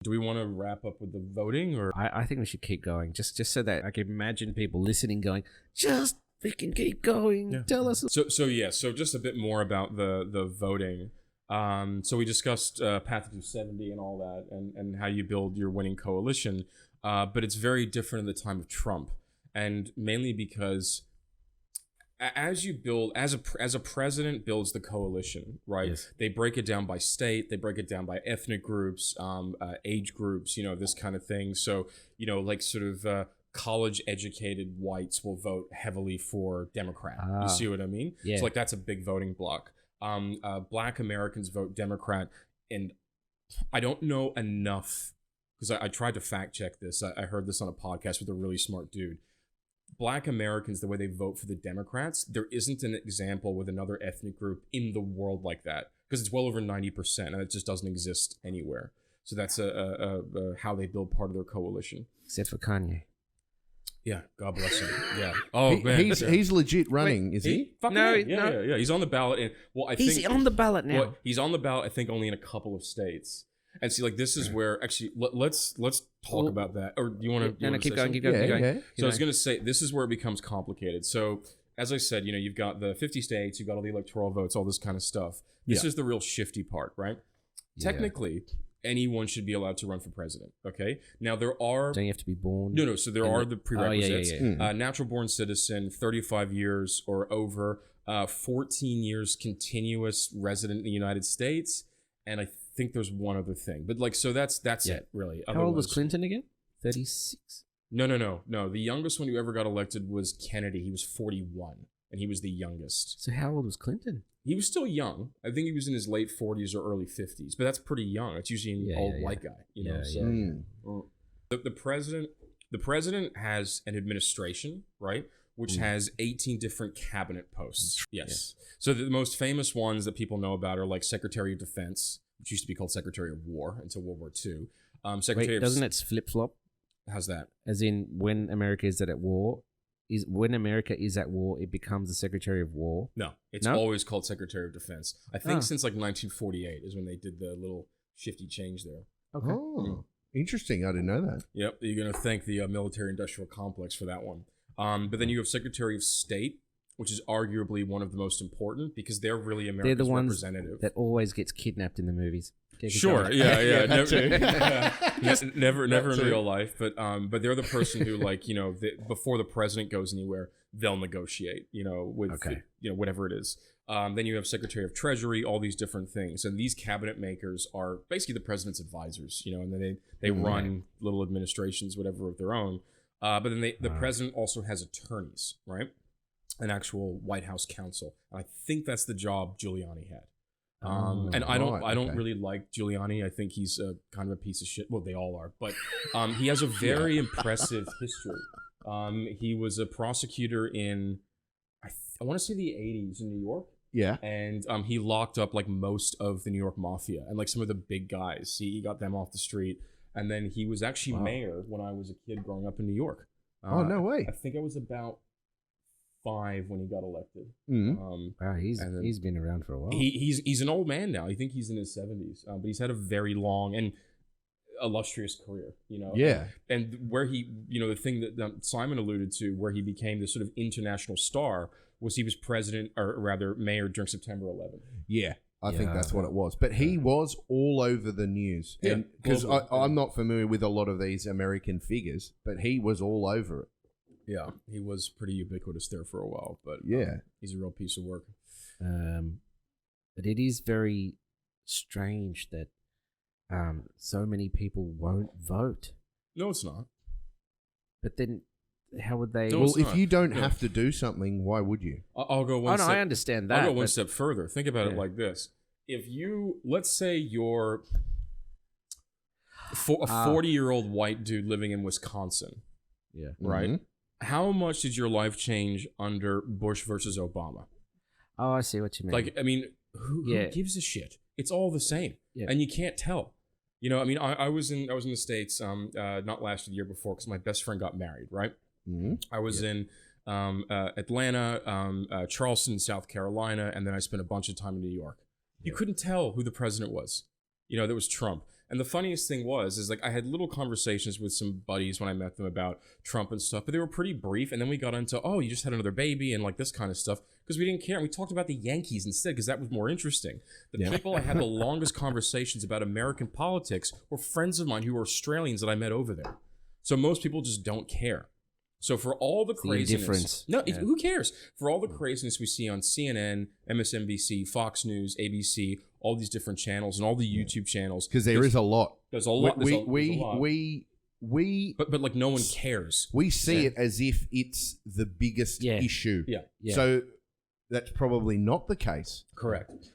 Do we want to wrap up with the voting, or I think we should keep going, just so that I can imagine people listening going, just freaking keep going. Yeah. Tell us. So just a bit more about the voting. So we discussed Path to 270 and all that, and how you build your winning coalition. But it's very different in the time of Trump, and mainly because as a president builds the coalition, right? Yes. They break it down by state, they break it down by ethnic groups, age groups, this kind of thing. So, like sort of college educated whites will vote heavily for Democrat. You see what I mean? Yeah. So like that's a big voting block. Black Americans vote Democrat, and I don't know enough because I tried to fact check this. I heard this on a podcast with a really smart dude. Black Americans, the way they vote for the Democrats, there isn't an example with another ethnic group in the world like that, because it's well over 90%, and it just doesn't exist anywhere. So that's how they build part of their coalition. Except for Kanye. Yeah, God bless him. Yeah. Oh man, he's legit running, is he? No, yeah. He's on the ballot, and I think he's on the ballot now. Well, he's on the ballot, I think, only in a couple of states. And see, like, this is where actually let's talk about that. Or do you want to? No, keep going. Yeah. So I was going to say, this is where it becomes complicated. So as I said, you've got the 50 states, you've got all the electoral votes, all this kind of stuff. This is the real shifty part, right? Yeah. Technically, anyone should be allowed to run for president. Okay. Now there are. Don't you have to be born? No. So there are the prerequisites. Yeah. Natural born citizen, 35 years or over, 14 years continuous resident in the United States, and I think there's one other thing, but like, so that's it really. How old was Clinton again? 36. No. The youngest one who ever got elected was Kennedy. He was 41, and he was the youngest. So how old was Clinton? He was still young. I think he was in his late 40s or early 50s, but that's pretty young. It's usually an old white guy, The president has an administration, right? Which has 18 different cabinet posts. Yes. Yeah. So the most famous ones that people know about are like Secretary of Defense, which used to be called Secretary of War until World War II. Doesn't it flip-flop? How's that? As in, when America is at war, it becomes the Secretary of War? No, it's always called Secretary of Defense. I think since like 1948 is when they did the little shifty change there. Okay. Oh, interesting. I didn't know that. Yep, you're going to thank the military-industrial complex for that one. But then you have Secretary of State, which is arguably one of the most important because they're really America's they're the ones representative. That always gets kidnapped in the movies. Sure, yeah. Never in real life, but they're the person who, like, before the president goes anywhere, they'll negotiate, with whatever it is. Then you have Secretary of Treasury, all these different things, and these cabinet makers are basically the president's advisors, and then they run little administrations, whatever of their own. But then the president also has attorneys, right? An actual White House counsel. I think that's the job Giuliani had. And I don't really like Giuliani. I think he's kind of a piece of shit. Well, they all are, but he has a very impressive history. He was a prosecutor in I want to say the 80s in New York. Yeah. And he locked up like most of the New York mafia and like some of the big guys. He got them off the street. And then he was actually mayor when I was a kid growing up in New York. Oh, no way. I think I was about 5 when he got elected. Wow, he's been around for a while. He's an old man now. I think he's in his 70s, but he's had a very long and illustrious career. Yeah. And where he, the thing that Simon alluded to, where he became this sort of international star, was he was president, or rather mayor, during September 11th. Yeah. I think that's what it was. But he was all over the news. Yeah, because I'm not familiar with a lot of these American figures, but he was all over it. Yeah, he was pretty ubiquitous there for a while, but he's a real piece of work. But it is very strange that so many people won't vote. No, it's not. But then, how would they? No, well, if you don't have to do something, why would you? I'll go one step. I understand that. I'll go one step further. Think about it like this. If let's say you're a 40-year-old white dude living in Wisconsin. Yeah. Right? Mm-hmm. How much did your life change under Bush versus Obama? Oh, I see what you mean. Like, I mean, who gives a shit? It's all the same. Yeah. And you can't tell. I mean, I was in the States not last year, the year before, because my best friend got married, right? Mm-hmm. I was in Atlanta, Charleston, South Carolina, and then I spent a bunch of time in New York. You couldn't tell who the president was. There was Trump. And the funniest thing is like I had little conversations with some buddies when I met them about Trump and stuff, but they were pretty brief. And then we got into, oh, you just had another baby and like this kind of stuff, because we didn't care. And we talked about the Yankees instead, because that was more interesting. The people I had the longest conversations about American politics were friends of mine who were Australians that I met over there. So most people just don't care. So for all the craziness, who cares? For all the craziness we see on CNN, MSNBC, Fox News, ABC, all these different channels and all the YouTube channels, because there is a lot. There's a lot. There's a lot. But like no one cares. We see it as if it's the biggest issue. Yeah. So that's probably not the case. Correct.